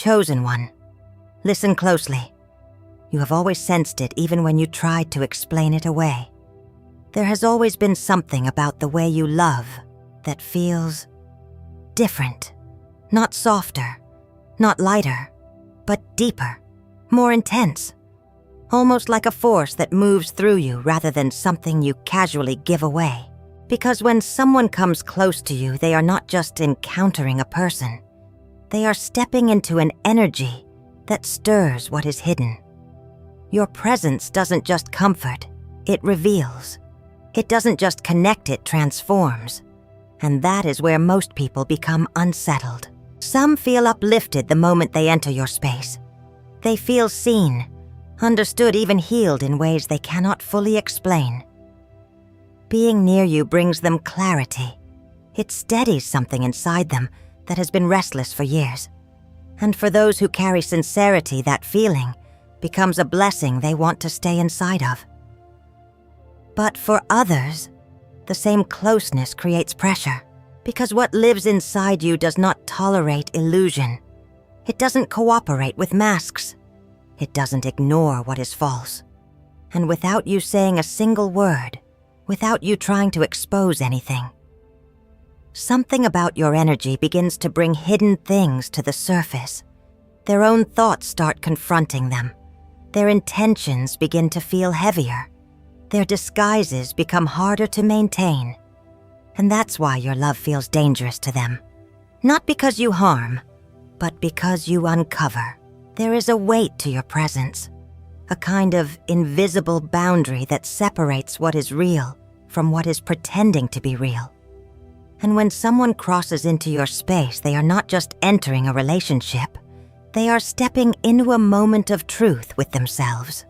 chosen one. Listen closely. You have always sensed it even when you tried to explain it away. There has always been something about the way you love that feels different. Not softer, not lighter, but deeper, more intense. Almost like a force that moves through you rather than something you casually give away. Because when someone comes close to you, they are not just encountering a person. They are stepping into an energy that stirs what is hidden. Your presence doesn't just comfort, it reveals. It doesn't just connect, it transforms. And that is where most people become unsettled. Some feel uplifted the moment they enter your space. They feel seen, understood, even healed in ways they cannot fully explain. Being near you brings them clarity. It steadies something inside them that has been restless for years. And for those who carry sincerity, that feeling becomes a blessing they want to stay inside of. But for others, the same closeness creates pressure, because what lives inside you does not tolerate illusion. It doesn't cooperate with masks. It doesn't ignore what is false. And without you saying a single word, without you trying to expose anything, something about your energy begins to bring hidden things to the surface. Their own thoughts start confronting them. Their intentions begin to feel heavier. Their disguises become harder to maintain. And that's why your love feels dangerous to them. Not because you harm, but because you uncover. There is a weight to your presence, a kind of invisible boundary that separates what is real from what is pretending to be real. And when someone crosses into your space, they are not just entering a relationship. They are stepping into a moment of truth with themselves.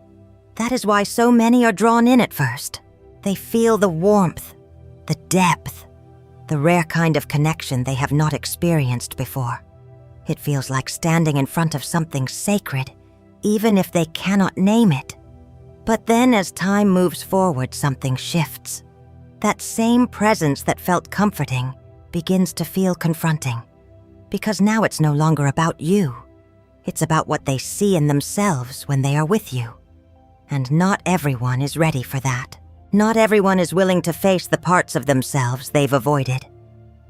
That is why so many are drawn in at first. They feel the warmth, the depth, the rare kind of connection they have not experienced before. It feels like standing in front of something sacred, even if they cannot name it. But then as time moves forward, something shifts. That same presence that felt comforting begins to feel confronting. Because now it's no longer about you. It's about what they see in themselves when they are with you. And not everyone is ready for that. Not everyone is willing to face the parts of themselves they've avoided.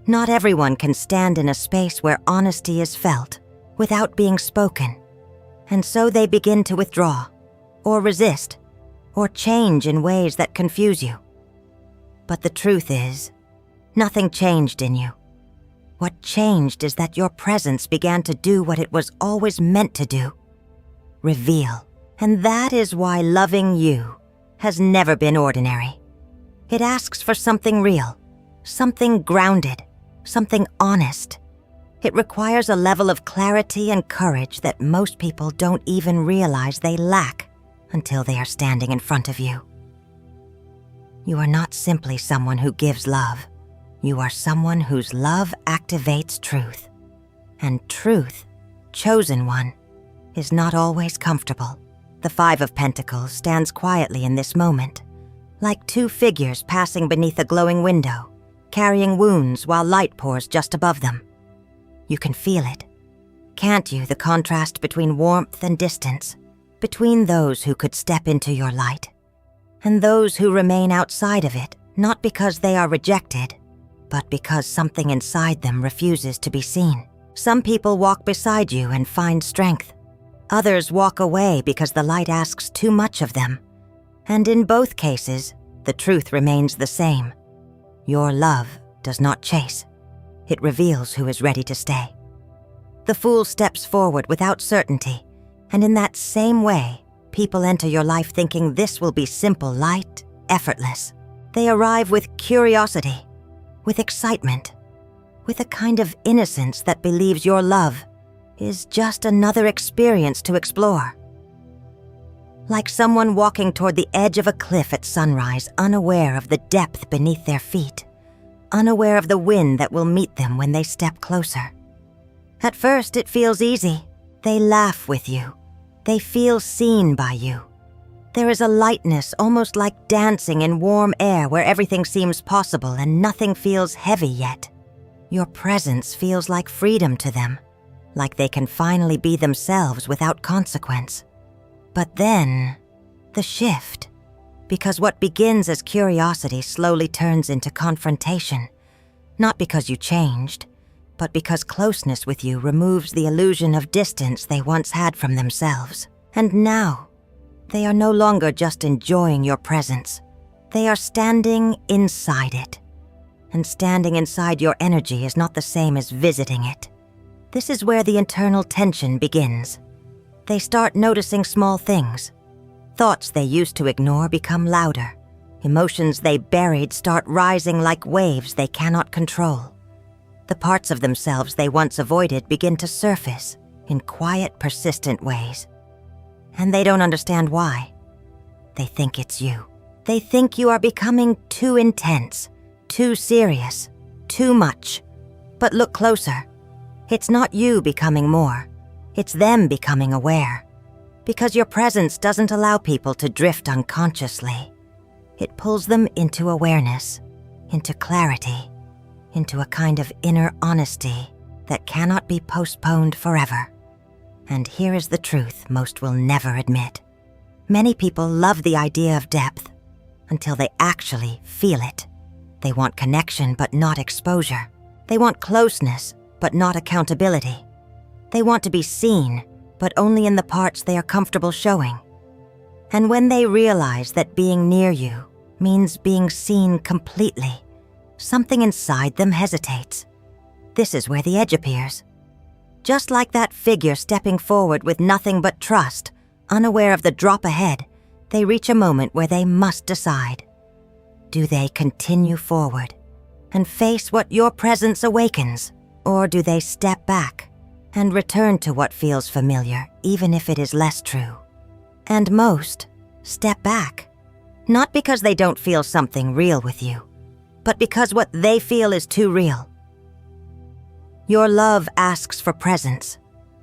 Not everyone can stand in a space where honesty is felt without being spoken. And so they begin to withdraw, or resist, or change in ways that confuse you. But the truth is, nothing changed in you. What changed is that your presence began to do what it was always meant to do: reveal. And that is why loving you has never been ordinary. It asks for something real, something grounded, something honest. It requires a level of clarity and courage that most people don't even realize they lack until they are standing in front of you. You are not simply someone who gives love. You are someone whose love activates truth. And truth, chosen one, is not always comfortable. The Five of Pentacles stands quietly in this moment, like two figures passing beneath a glowing window, carrying wounds while light pours just above them. You can feel it. Can't you, the contrast between warmth and distance, between those who could step into your light, and those who remain outside of it, not because they are rejected, but because something inside them refuses to be seen. Some people walk beside you and find strength. Others walk away because the light asks too much of them. And in both cases, the truth remains the same. Your love does not chase. It reveals who is ready to stay. The fool steps forward without certainty, and in that same way, people enter your life thinking this will be simple, light, effortless. They arrive with curiosity, with excitement, with a kind of innocence that believes your love is just another experience to explore. Like someone walking toward the edge of a cliff at sunrise, unaware of the depth beneath their feet, unaware of the wind that will meet them when they step closer. At first, it feels easy. They laugh with you. They feel seen by you. There is a lightness, almost like dancing in warm air where everything seems possible and nothing feels heavy yet. Your presence feels like freedom to them. like they can finally be themselves without consequence. But then, the shift. Because what begins as curiosity slowly turns into confrontation. Not because you changed, but because closeness with you removes the illusion of distance they once had from themselves. And now, they are no longer just enjoying your presence. They are standing inside it. And standing inside your energy is not the same as visiting it. This is where the internal tension begins. They start noticing small things. Thoughts they used to ignore become louder. Emotions they buried start rising like waves they cannot control. The parts of themselves they once avoided begin to surface in quiet, persistent ways. And they don't understand why. They think it's you. They think you are becoming too intense, too serious, too much. But look closer. It's not you becoming more. It's them becoming aware. Because your presence doesn't allow people to drift unconsciously. It pulls them into awareness, into clarity, into a kind of inner honesty that cannot be postponed forever. And here is the truth most will never admit. Many people love the idea of depth until they actually feel it. They want connection but not exposure. They want closeness but not accountability. They want to be seen, but only in the parts they are comfortable showing. And when they realize that being near you means being seen completely, something inside them hesitates. This is where the edge appears. Just like that figure stepping forward with nothing but trust, unaware of the drop ahead, they reach a moment where they must decide. Do they continue forward and face what your presence awakens, or do they step back and return to what feels familiar, even if it is less true? And most step back, not because they don't feel something real with you, but because what they feel is too real. Your love asks for presence.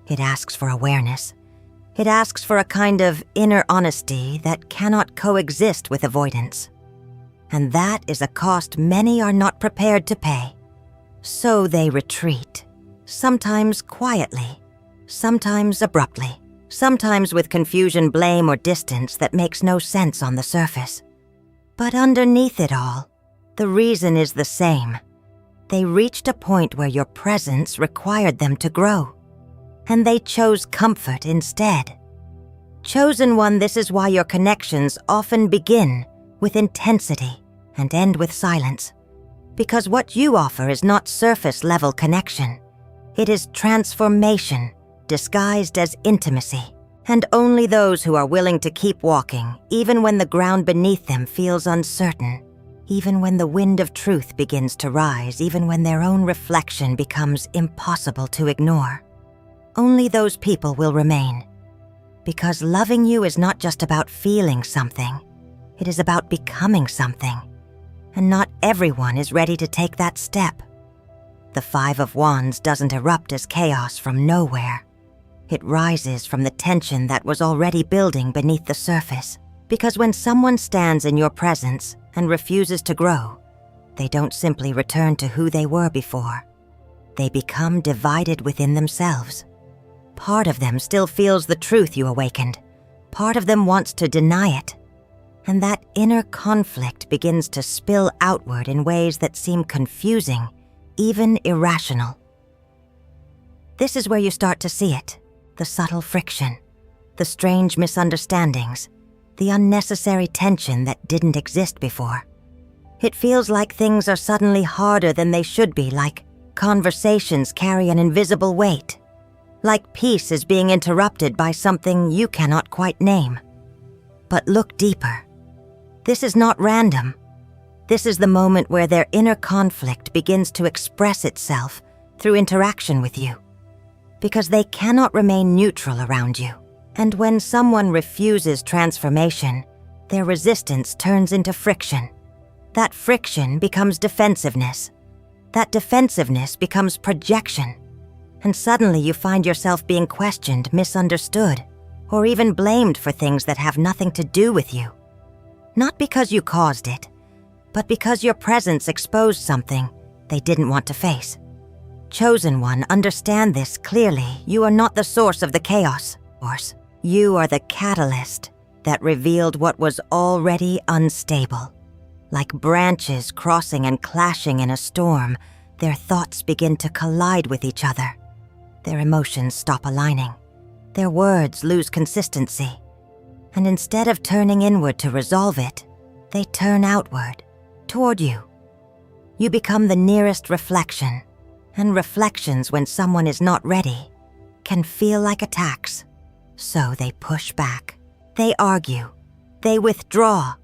It asks for awareness. It asks for a kind of inner honesty that cannot coexist with avoidance. And that is a cost many are not prepared to pay. So they retreat. Sometimes quietly, sometimes abruptly, sometimes with confusion, blame, or distance that makes no sense on the surface. But underneath it all, the reason is the same. They reached a point where your presence required them to grow, and they chose comfort instead. Chosen one, this is why your connections often begin with intensity and end with silence, because what you offer is not surface-level connection. It is transformation, disguised as intimacy, and only those who are willing to keep walking, even when the ground beneath them feels uncertain, even when the wind of truth begins to rise, even when their own reflection becomes impossible to ignore. Only those people will remain. Because loving you is not just about feeling something, it is about becoming something. And not everyone is ready to take that step. The Five of Wands doesn't erupt as chaos from nowhere. It rises from the tension that was already building beneath the surface. Because when someone stands in your presence and refuses to grow, they don't simply return to who they were before. They become divided within themselves. Part of them still feels the truth you awakened. Part of them wants to deny it. And that inner conflict begins to spill outward in ways that seem confusing, even irrational. This is where you start to see it, the subtle friction, the strange misunderstandings, the unnecessary tension that didn't exist before. It feels like things are suddenly harder than they should be, like conversations carry an invisible weight, like peace is being interrupted by something you cannot quite name. But look deeper. This is not random. This is the moment where their inner conflict begins to express itself through interaction with you, because they cannot remain neutral around you. And when someone refuses transformation, their resistance turns into friction. That friction becomes defensiveness. That defensiveness becomes projection. And suddenly you find yourself being questioned, misunderstood, or even blamed for things that have nothing to do with you. Not because you caused it, but because your presence exposed something they didn't want to face. Chosen One, understand this clearly. You are not the source of the chaos. You are the catalyst that revealed what was already unstable. Like branches crossing and clashing in a storm, their thoughts begin to collide with each other. Their emotions stop aligning. Their words lose consistency. And instead of turning inward to resolve it, they turn outward, toward you. You become the nearest reflection, and reflections, when someone is not ready, can feel like attacks. So they push back. They argue. They withdraw.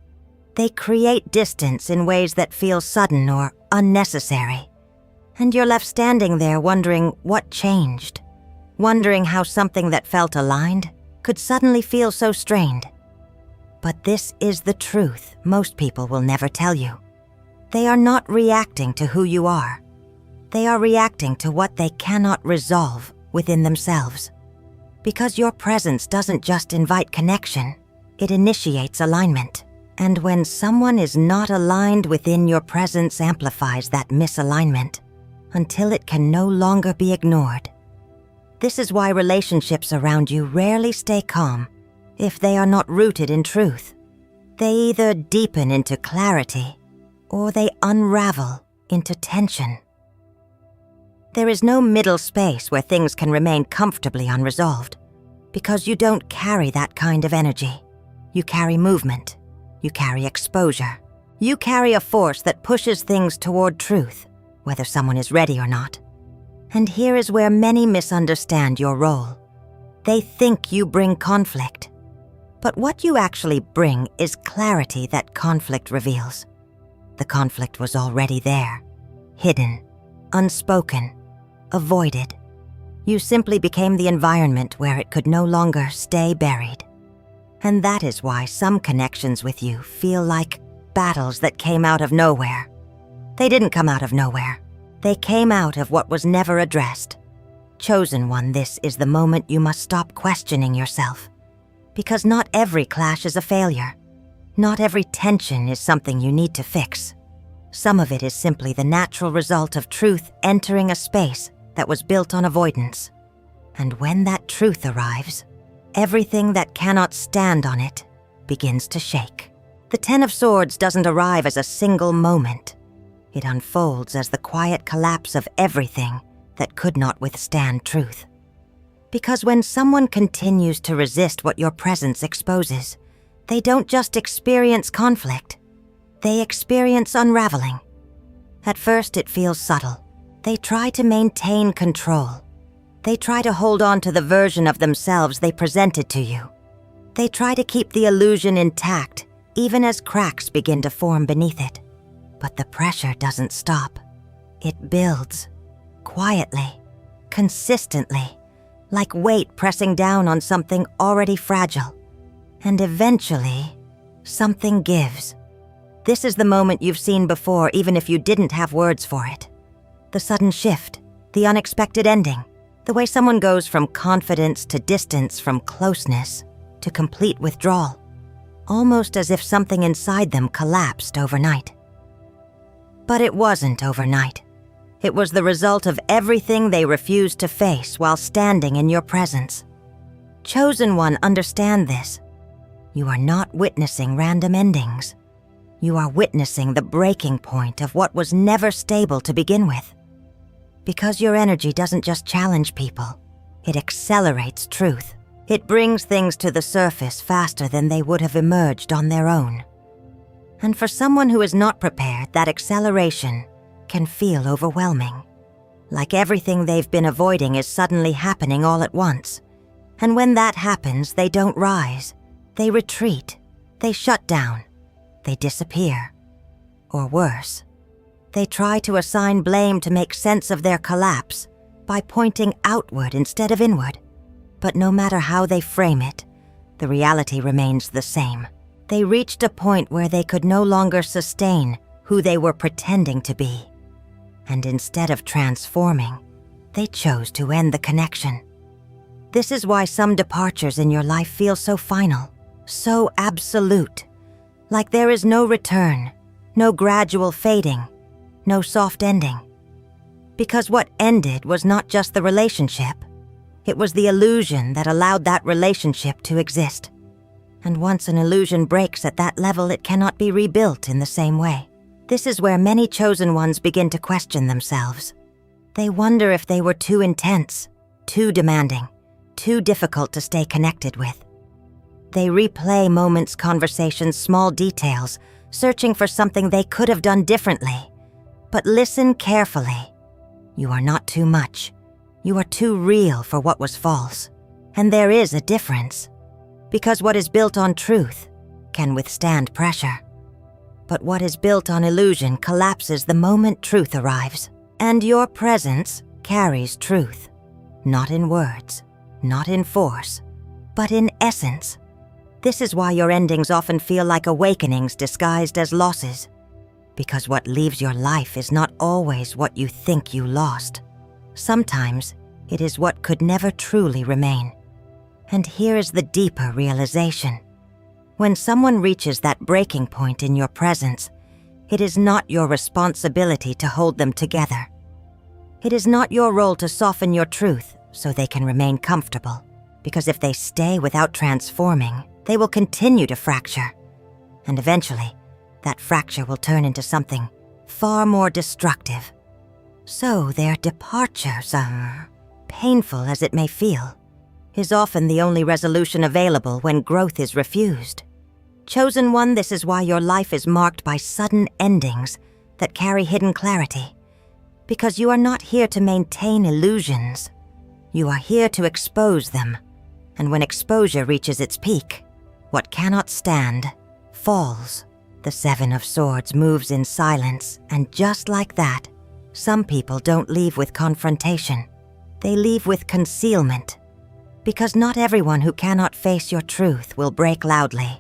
They create distance in ways that feel sudden or unnecessary. And you're left standing there wondering what changed, wondering how something that felt aligned could suddenly feel so strained. But this is the truth most people will never tell you. They are not reacting to who you are. They are reacting to what they cannot resolve within themselves. Because your presence doesn't just invite connection, it initiates alignment. And when someone is not aligned within, your presence amplifies that misalignment until it can no longer be ignored. This is why relationships around you rarely stay calm if they are not rooted in truth. They either deepen into clarity or they unravel into tension. There is no middle space where things can remain comfortably unresolved, because you don't carry that kind of energy. You carry movement. You carry exposure. You carry a force that pushes things toward truth, whether someone is ready or not. And here is where many misunderstand your role. They think you bring conflict. But what you actually bring is clarity that conflict reveals. The conflict was already there, hidden, unspoken, avoided. You simply became the environment where it could no longer stay buried. And that is why some connections with you feel like battles that came out of nowhere. They didn't come out of nowhere. They came out of what was never addressed. Chosen One, this is the moment you must stop questioning yourself. Because not every clash is a failure. Not every tension is something you need to fix. Some of it is simply the natural result of truth entering a space that was built on avoidance. And when that truth arrives, everything that cannot stand on it begins to shake. The Ten of Swords doesn't arrive as a single moment. It unfolds as the quiet collapse of everything that could not withstand truth. Because when someone continues to resist what your presence exposes, they don't just experience conflict, they experience unraveling. At first it feels subtle. They try to maintain control. They try to hold on to the version of themselves they presented to you. They try to keep the illusion intact, even as cracks begin to form beneath it. But the pressure doesn't stop. It builds, quietly, consistently, like weight pressing down on something already fragile. And eventually, something gives. This is the moment you've seen before, even if you didn't have words for it. The sudden shift, the unexpected ending, the way someone goes from confidence to distance, from closeness to complete withdrawal, almost as if something inside them collapsed overnight. But it wasn't overnight. It was the result of everything they refused to face while standing in your presence. Chosen One, understand this. You are not witnessing random endings. You are witnessing the breaking point of what was never stable to begin with. Because your energy doesn't just challenge people, it accelerates truth. It brings things to the surface faster than they would have emerged on their own. And for someone who is not prepared, that acceleration can feel overwhelming. Like everything they've been avoiding is suddenly happening all at once. And when that happens, they don't rise. They retreat. They shut down. They disappear. Or worse, they try to assign blame to make sense of their collapse by pointing outward instead of inward. But no matter how they frame it, the reality remains the same. They reached a point where they could no longer sustain who they were pretending to be. And instead of transforming, they chose to end the connection. This is why some departures in your life feel so final, so absolute. Like there is no return, no gradual fading, no soft ending. Because what ended was not just the relationship. It was the illusion that allowed that relationship to exist. And once an illusion breaks at that level, it cannot be rebuilt in the same way. This is where many chosen ones begin to question themselves. They wonder if they were too intense, too demanding, too difficult to stay connected with. They replay moments, conversations, small details, searching for something they could have done differently. But listen carefully. You are not too much. You are too real for what was false. And there is a difference. Because what is built on truth can withstand pressure. But what is built on illusion collapses the moment truth arrives. And your presence carries truth. Not in words, not in force, but in essence. This is why your endings often feel like awakenings disguised as losses. Because what leaves your life is not always what you think you lost. Sometimes it is what could never truly remain. And here is the deeper realization. When someone reaches that breaking point in your presence, it is not your responsibility to hold them together. It is not your role to soften your truth so they can remain comfortable. Because if they stay without transforming, they will continue to fracture. And eventually, that fracture will turn into something far more destructive. So their departure, painful as it may feel, is often the only resolution available when growth is refused. Chosen one, this is why your life is marked by sudden endings that carry hidden clarity. Because you are not here to maintain illusions. You are here to expose them. And when exposure reaches its peak, what cannot stand falls. The Seven of Swords moves in silence, and just like that, some people don't leave with confrontation. They leave with concealment. Because not everyone who cannot face your truth will break loudly.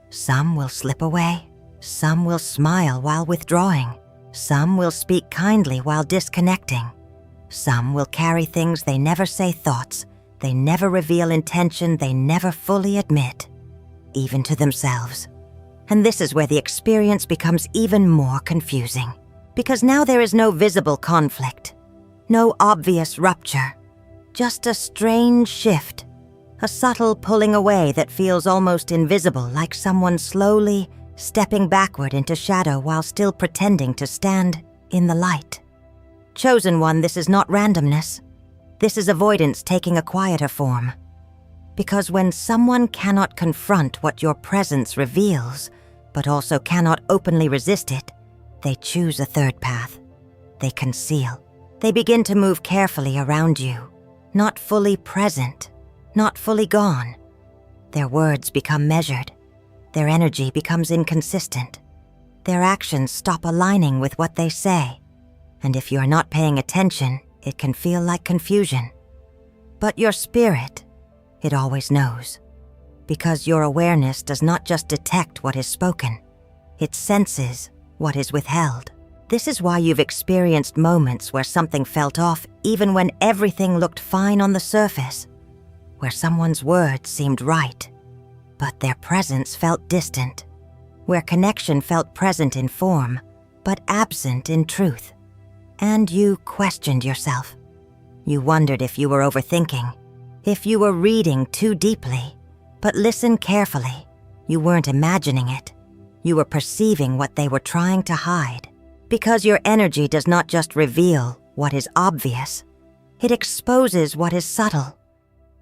Some will slip away. Some will smile while withdrawing. Some will speak kindly while disconnecting. Some will carry things they never say, thoughts they never reveal, intention they never fully admit, even to themselves. And this is where the experience becomes even more confusing. Because now there is no visible conflict, no obvious rupture, just a strange shift, a subtle pulling away that feels almost invisible, like someone slowly stepping backward into shadow while still pretending to stand in the light. Chosen one, this is not randomness. This is avoidance taking a quieter form. Because when someone cannot confront what your presence reveals, but also cannot openly resist it, they choose a third path. They conceal. They begin to move carefully around you, not fully present, not fully gone. Their words become measured. Their energy becomes inconsistent. Their actions stop aligning with what they say. And if you are not paying attention, it can feel like confusion. But your spirit, it always knows. Because your awareness does not just detect what is spoken, it senses what is withheld. This is why you've experienced moments where something felt off even when everything looked fine on the surface, where someone's words seemed right, but their presence felt distant, where connection felt present in form, but absent in truth. And you questioned yourself. You wondered if you were overthinking, if you were reading too deeply. But listen carefully. You weren't imagining it. You were perceiving what they were trying to hide. Because your energy does not just reveal what is obvious, it exposes what is subtle.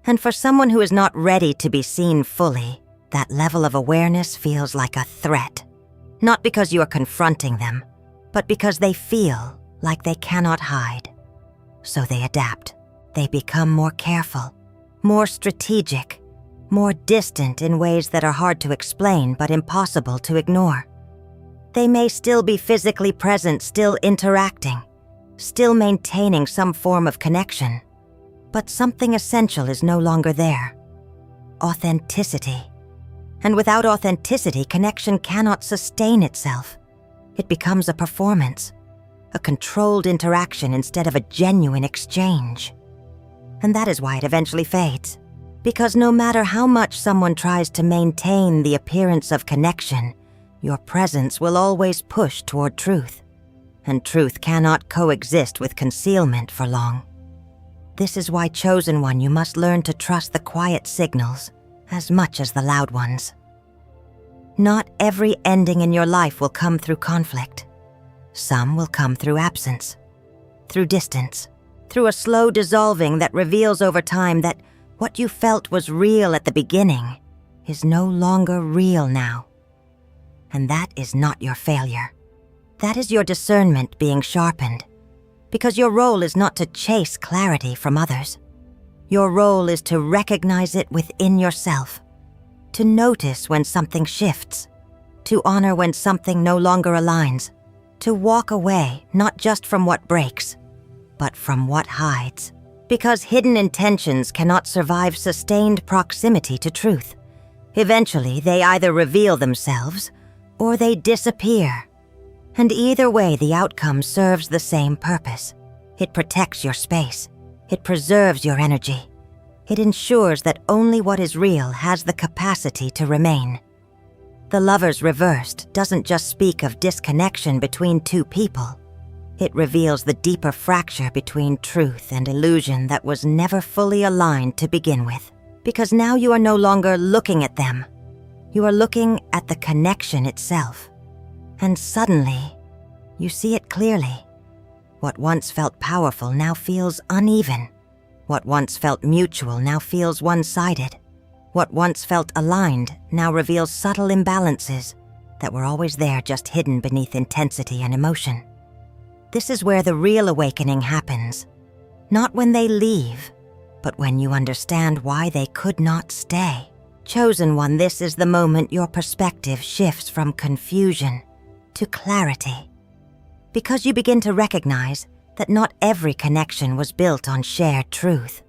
And for someone who is not ready to be seen fully, that level of awareness feels like a threat. Not because you are confronting them, but because they feel like they cannot hide. So they adapt. They become more careful, more strategic, more distant in ways that are hard to explain but impossible to ignore. They may still be physically present, still interacting, still maintaining some form of connection, but something essential is no longer there. Authenticity. And without authenticity, connection cannot sustain itself. It becomes a performance, a controlled interaction instead of a genuine exchange. And that is why it eventually fades. Because no matter how much someone tries to maintain the appearance of connection, your presence will always push toward truth. and truth cannot coexist with concealment for long. This is why, Chosen One, you must learn to trust the quiet signals as much as the loud ones. Not every ending in your life will come through conflict. Some will come through absence, through distance, through a slow dissolving that reveals over time that what you felt was real at the beginning is no longer real now. And that is not your failure. That is your discernment being sharpened, because your role is not to chase clarity from others. Your role is to recognize it within yourself, to notice when something shifts, to honor when something no longer aligns, to walk away not just from what breaks, but from what hides. Because hidden intentions cannot survive sustained proximity to truth. Eventually, they either reveal themselves or they disappear. And either way, the outcome serves the same purpose. It protects your space. It preserves your energy. It ensures that only what is real has the capacity to remain. The Lovers Reversed doesn't just speak of disconnection between two people. It reveals the deeper fracture between truth and illusion that was never fully aligned to begin with. Because now you are no longer looking at them. You are looking at the connection itself. And suddenly, you see it clearly. What once felt powerful now feels uneven. What once felt mutual now feels one-sided. What once felt aligned now reveals subtle imbalances that were always there, just hidden beneath intensity and emotion. This is where the real awakening happens. Not when they leave, but when you understand why they could not stay. Chosen One, this is the moment your perspective shifts from confusion to clarity. Because you begin to recognize that not every connection was built on shared truth.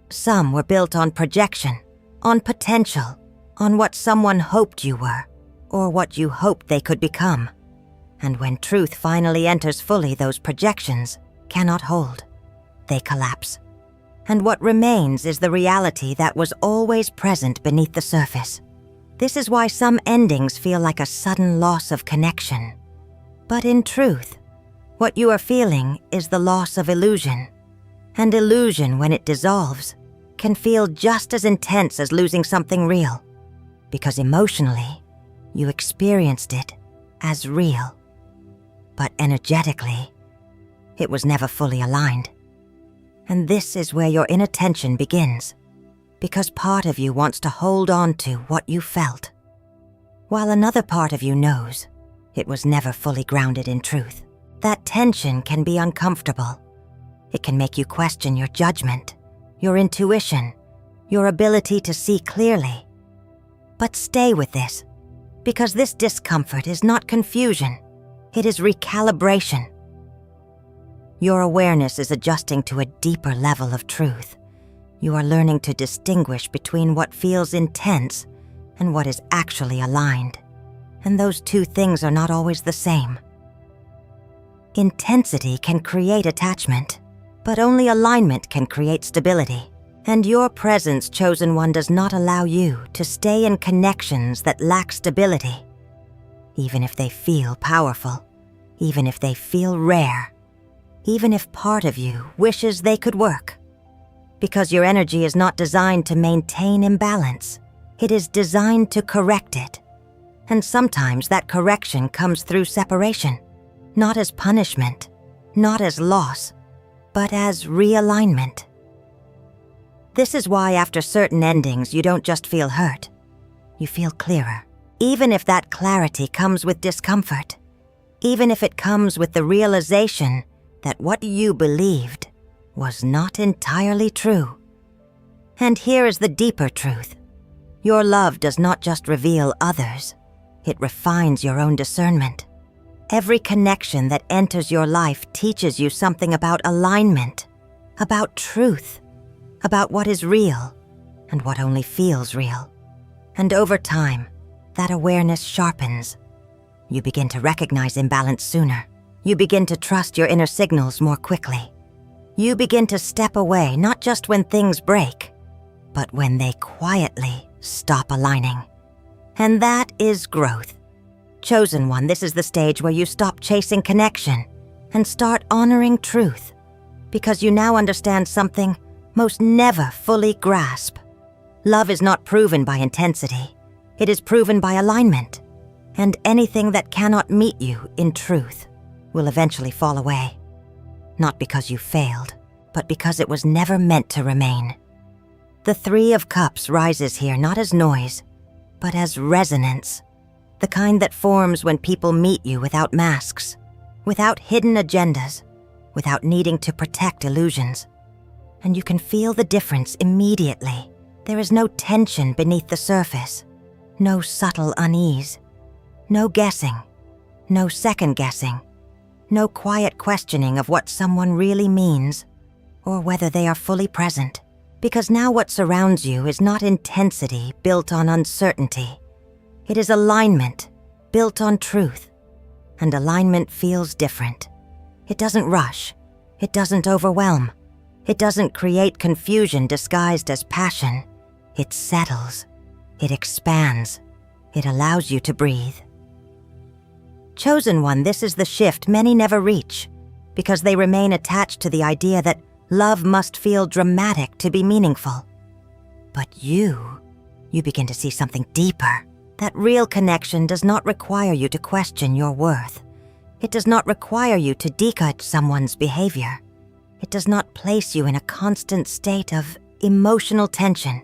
Some were built on projection, on potential, on what someone hoped you were, or what you hoped they could become. And when truth finally enters fully, those projections cannot hold. They collapse. And what remains is the reality that was always present beneath the surface. This is why some endings feel like a sudden loss of connection. But in truth, what you are feeling is the loss of illusion. And illusion, when it dissolves, can feel just as intense as losing something real. Because emotionally, you experienced it as real. But energetically, it was never fully aligned. And this is where your inattention begins, because part of you wants to hold on to what you felt, while another part of you knows it was never fully grounded in truth. That tension can be uncomfortable. It can make you question your judgment, your intuition, your ability to see clearly. But stay with this, because this discomfort is not confusion. It is recalibration. Your awareness is adjusting to a deeper level of truth. You are learning to distinguish between what feels intense and what is actually aligned. And those two things are not always the same. Intensity can create attachment, but only alignment can create stability. And your presence, Chosen One, does not allow you to stay in connections that lack stability. Even if they feel powerful, even if they feel rare, even if part of you wishes they could work. Because your energy is not designed to maintain imbalance. It is designed to correct it. And sometimes that correction comes through separation, not as punishment, not as loss, but as realignment. This is why after certain endings you don't just feel hurt, you feel clearer. Even if that clarity comes with discomfort, even if it comes with the realization that what you believed was not entirely true. And here is the deeper truth. Your love does not just reveal others, it refines your own discernment. Every connection that enters your life teaches you something about alignment, about truth, about what is real and what only feels real. And over time, that awareness sharpens. You begin to recognize imbalance sooner. You begin to trust your inner signals more quickly. You begin to step away not just when things break, but when they quietly stop aligning. And that is growth. Chosen One, this is the stage where you stop chasing connection and start honoring truth, because you now understand something most never fully grasp. Love is not proven by intensity. It is proven by alignment, and anything that cannot meet you in truth will eventually fall away. Not because you failed, but because it was never meant to remain. The Three of Cups rises here not as noise, but as resonance, the kind that forms when people meet you without masks, without hidden agendas, without needing to protect illusions. And you can feel the difference immediately. There is no tension beneath the surface, no subtle unease, no guessing, no second guessing, no quiet questioning of what someone really means or whether they are fully present. Because now what surrounds you is not intensity built on uncertainty. It is alignment built on truth. And alignment feels different. It doesn't rush. It doesn't overwhelm. It doesn't create confusion disguised as passion. It settles. It expands. It allows you to breathe. Chosen one, this is the shift many never reach, because they remain attached to the idea that love must feel dramatic to be meaningful. But you begin to see something deeper. That real connection does not require you to question your worth. It does not require you to decode someone's behavior. It does not place you in a constant state of emotional tension.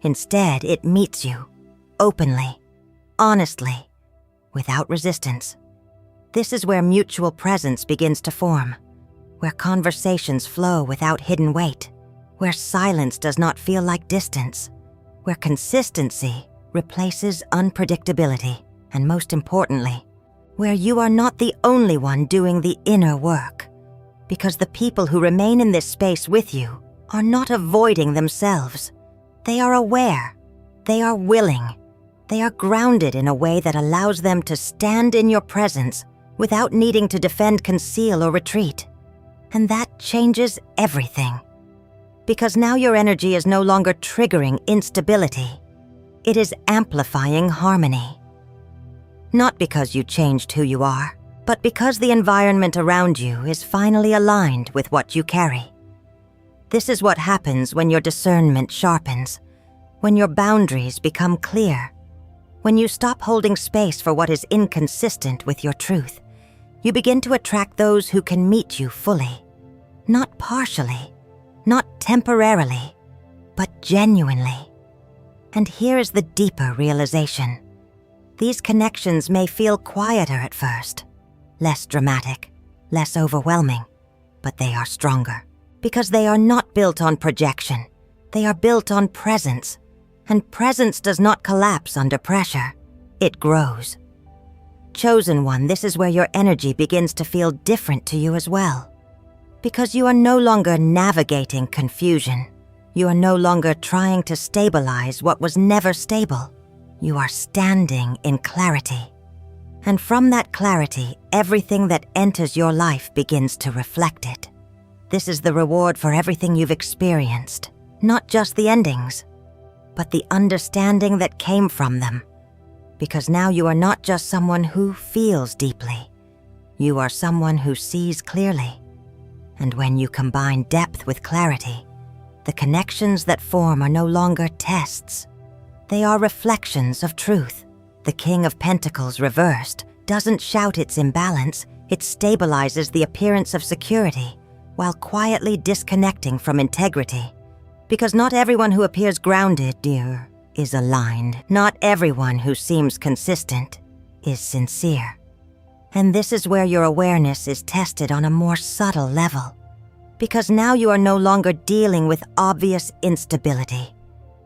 Instead, it meets you openly, honestly, without resistance. This is where mutual presence begins to form, where conversations flow without hidden weight, where silence does not feel like distance, where consistency replaces unpredictability, and most importantly, where you are not the only one doing the inner work, because the people who remain in this space with you are not avoiding themselves. They are aware, they are willing, they are grounded in a way that allows them to stand in your presence without needing to defend, conceal, or retreat. And that changes everything. Because now your energy is no longer triggering instability. It is amplifying harmony. Not because you changed who you are, but because the environment around you is finally aligned with what you carry. This is what happens when your discernment sharpens, when your boundaries become clear, when you stop holding space for what is inconsistent with your truth. You begin to attract those who can meet you fully, not partially, not temporarily, but genuinely. And here is the deeper realization. These connections may feel quieter at first, less dramatic, less overwhelming, but they are stronger because they are not built on projection. They are built on presence, and presence does not collapse under pressure. It grows. Chosen one, this is where your energy begins to feel different to you as well, because you are no longer navigating confusion. You are no longer trying to stabilize what was never stable. You are standing in clarity. And from that clarity, everything that enters your life begins to reflect it. This is the reward for everything you've experienced, not just the endings, but the understanding that came from them. Because now you are not just someone who feels deeply. You are someone who sees clearly. And when you combine depth with clarity, the connections that form are no longer tests. They are reflections of truth. The King of Pentacles reversed doesn't shout its imbalance, it stabilizes the appearance of security while quietly disconnecting from integrity. Because not everyone who appears grounded, dear, is aligned. Not everyone who seems consistent is sincere. And this is where your awareness is tested on a more subtle level. Because now you are no longer dealing with obvious instability.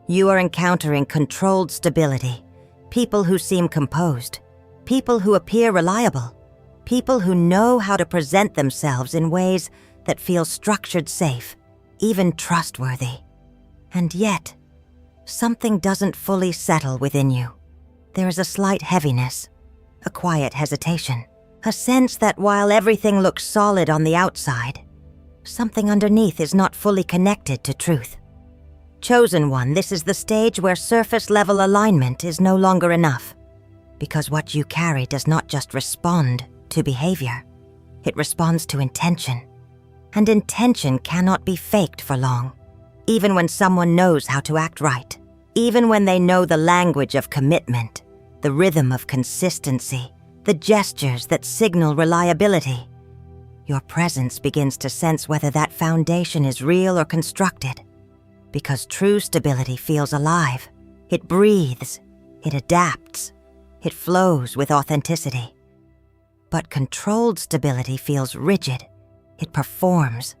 You are encountering controlled stability, people who seem composed, people who appear reliable, people who know how to present themselves in ways that feel structured, safe, even trustworthy. And yet, something doesn't fully settle within you. There is a slight heaviness, a quiet hesitation, a sense that while everything looks solid on the outside, something underneath is not fully connected to truth. Chosen one, this is the stage where surface-level alignment is no longer enough, because what you carry does not just respond to behavior. It responds to intention. And intention cannot be faked for long, even when someone knows how to act right, even when they know the language of commitment, the rhythm of consistency, the gestures that signal reliability. Your presence begins to sense whether that foundation is real or constructed, because true stability feels alive. It breathes, it adapts, it flows with authenticity. But controlled stability feels rigid. It performs.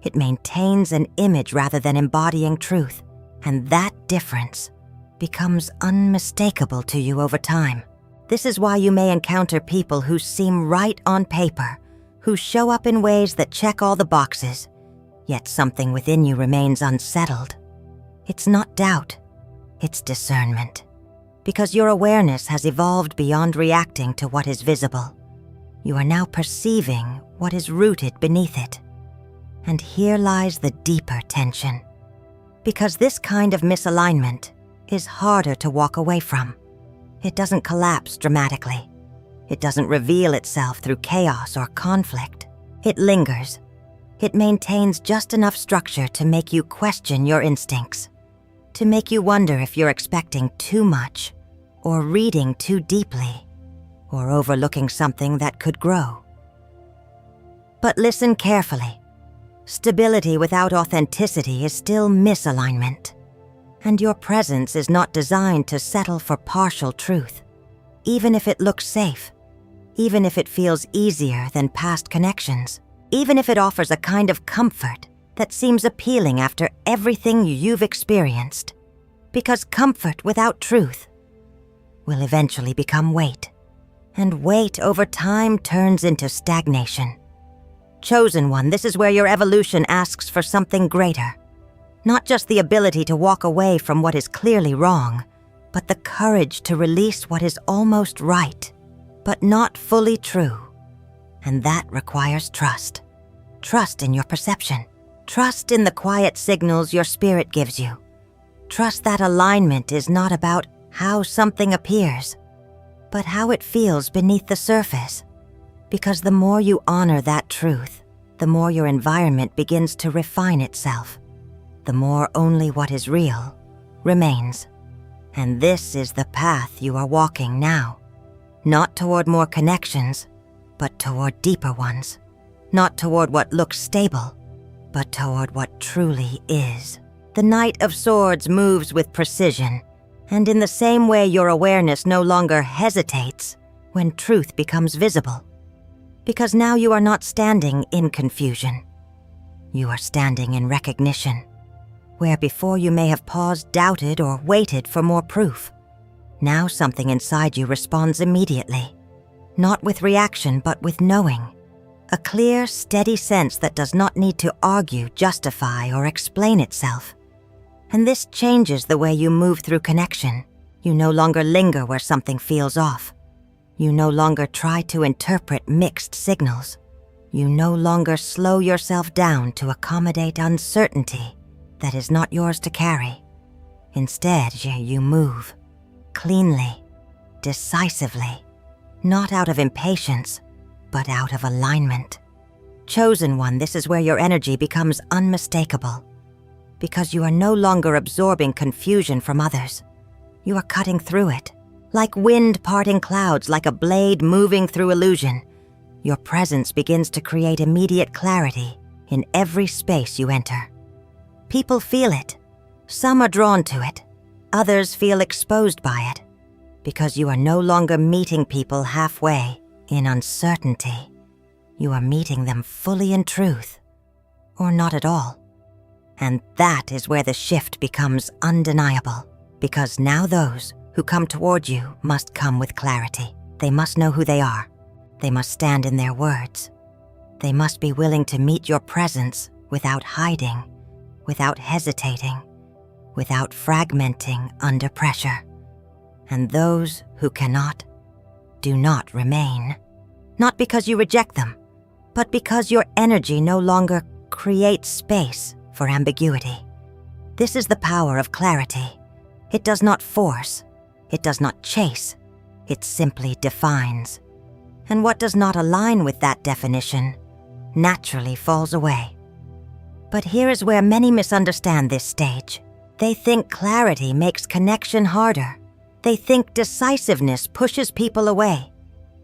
It maintains an image rather than embodying truth, and that difference becomes unmistakable to you over time. This is why you may encounter people who seem right on paper, who show up in ways that check all the boxes, yet something within you remains unsettled. It's not doubt, it's discernment, because your awareness has evolved beyond reacting to what is visible. You are now perceiving what is rooted beneath it. And here lies the deeper tension, because this kind of misalignment is harder to walk away from. It doesn't collapse dramatically. It doesn't reveal itself through chaos or conflict. It lingers. It maintains just enough structure to make you question your instincts, to make you wonder if you're expecting too much, or reading too deeply, or overlooking something that could grow. But listen carefully. Stability without authenticity is still misalignment, and your presence is not designed to settle for partial truth, even if it looks safe, even if it feels easier than past connections, even if it offers a kind of comfort that seems appealing after everything you've experienced, because comfort without truth will eventually become weight, and weight over time turns into stagnation. Chosen one, this is where your evolution asks for something greater. Not just the ability to walk away from what is clearly wrong, but the courage to release what is almost right, but not fully true. And that requires trust. Trust in your perception. Trust in the quiet signals your spirit gives you. Trust that alignment is not about how something appears, but how it feels beneath the surface. Because the more you honor that truth, the more your environment begins to refine itself, the more only what is real remains. And this is the path you are walking now. Not toward more connections, but toward deeper ones. Not toward what looks stable, but toward what truly is. The Knight of Swords moves with precision, and in the same way your awareness no longer hesitates when truth becomes visible. Because now you are not standing in confusion. You are standing in recognition, where before you may have paused, doubted, or waited for more proof. Now something inside you responds immediately, not with reaction but with knowing. A clear, steady sense that does not need to argue, justify, or explain itself. And this changes the way you move through connection. You no longer linger where something feels off. You no longer try to interpret mixed signals. You no longer slow yourself down to accommodate uncertainty that is not yours to carry. Instead, you move cleanly, decisively, not out of impatience, but out of alignment. Chosen one, this is where your energy becomes unmistakable, because you are no longer absorbing confusion from others. You are cutting through it. Like wind parting clouds, like a blade moving through illusion, your presence begins to create immediate clarity in every space you enter. People feel it. Some are drawn to it. Others feel exposed by it, because you are no longer meeting people halfway in uncertainty. You are meeting them fully in truth, or not at all. And that is where the shift becomes undeniable, because now those who come toward you must come with clarity. They must know who they are. They must stand in their words. They must be willing to meet your presence without hiding, without hesitating, without fragmenting under pressure. And those who cannot, do not remain. Not because you reject them, but because your energy no longer creates space for ambiguity. This is the power of clarity. It does not force. It does not chase. It simply defines. and what does not align with that definition naturally falls away. But here is where many misunderstand this stage. They think clarity makes connection harder. They think decisiveness pushes people away.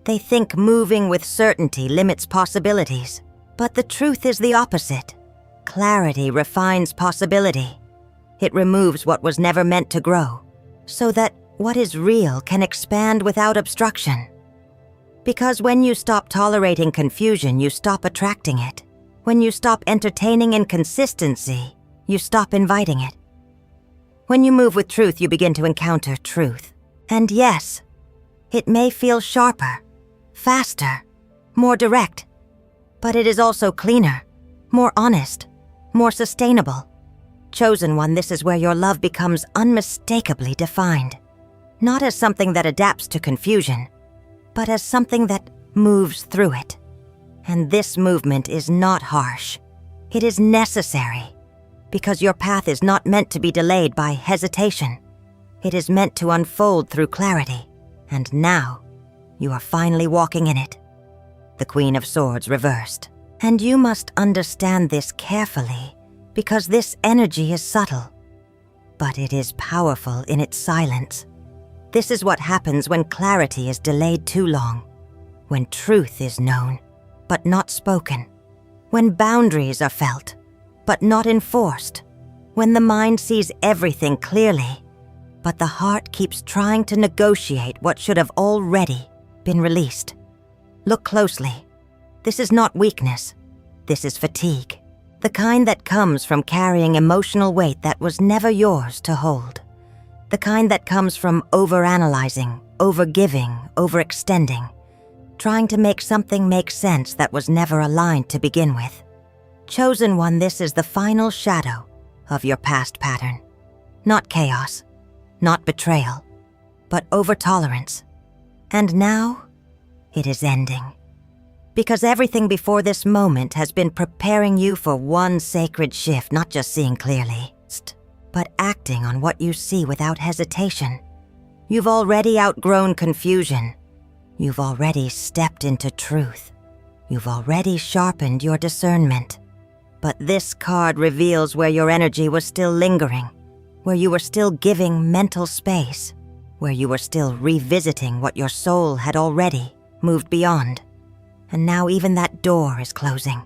They think moving with certainty limits possibilities. But the truth is the opposite. Clarity refines possibility. It removes what was never meant to grow, so that what is real can expand without obstruction. Because when you stop tolerating confusion, you stop attracting it. When you stop entertaining inconsistency, you stop inviting it. When you move with truth, you begin to encounter truth. And yes, it may feel sharper, faster, more direct, but it is also cleaner, more honest, more sustainable. Chosen one, this is where your love becomes unmistakably defined. Not as something that adapts to confusion, but as something that moves through it. And this movement is not harsh. It is necessary, because your path is not meant to be delayed by hesitation. It is meant to unfold through clarity. And now, you are finally walking in it. The Queen of Swords reversed. And you must understand this carefully, because this energy is subtle, but it is powerful in its silence. This is what happens when clarity is delayed too long, when truth is known, but not spoken, when boundaries are felt, but not enforced, when the mind sees everything clearly, but the heart keeps trying to negotiate what should have already been released. Look closely. This is not weakness. This is fatigue, the kind that comes from carrying emotional weight that was never yours to hold. The kind that comes from overanalyzing, overgiving, overextending, trying to make something make sense that was never aligned to begin with. Chosen one, this is the final shadow of your past pattern. Not chaos, not betrayal, but overtolerance. And now, it is ending. Because everything before this moment has been preparing you for one sacred shift, not just seeing clearly, but acting on what you see without hesitation. You've already outgrown confusion. You've already stepped into truth. You've already sharpened your discernment. But this card reveals where your energy was still lingering, where you were still giving mental space, where you were still revisiting what your soul had already moved beyond. And now even that door is closing,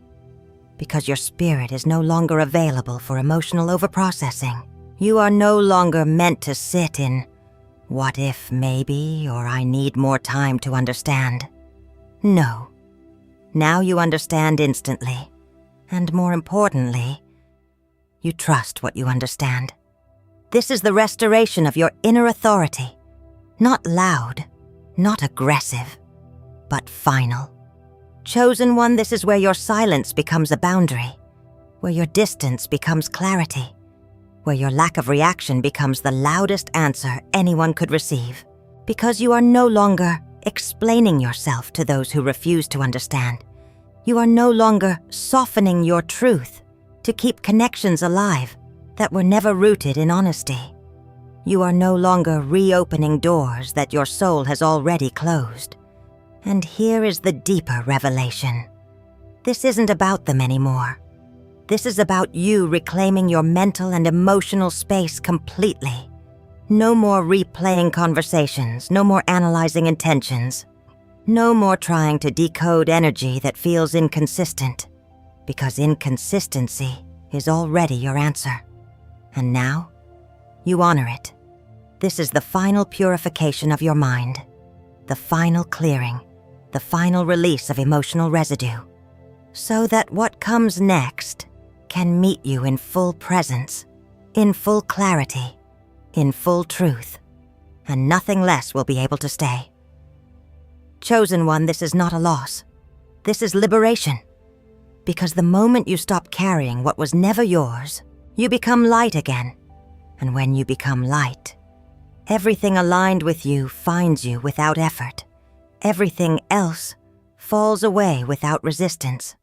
because your spirit is no longer available for emotional overprocessing. You are no longer meant to sit in what if, maybe, or I need more time to understand. No. Now you understand instantly. And more importantly, you trust what you understand. This is the restoration of your inner authority. Not loud, not aggressive, but final. Chosen one, this is where your silence becomes a boundary, where your distance becomes clarity, where your lack of reaction becomes the loudest answer anyone could receive, because you are no longer explaining yourself to those who refuse to understand. You are no longer softening your truth to keep connections alive that were never rooted in honesty. You are no longer reopening doors that your soul has already closed. And here is the deeper revelation. This isn't about them anymore. This is about you reclaiming your mental and emotional space completely. No more replaying conversations, no more analyzing intentions, no more trying to decode energy that feels inconsistent, because inconsistency is already your answer. And now, you honor it. This is the final purification of your mind, the final clearing, the final release of emotional residue, so that what comes next can meet you in full presence, in full clarity, in full truth, and nothing less will be able to stay. Chosen one, this is not a loss. This is liberation. Because the moment you stop carrying what was never yours, you become light again. And when you become light, everything aligned with you finds you without effort. Everything else falls away without resistance.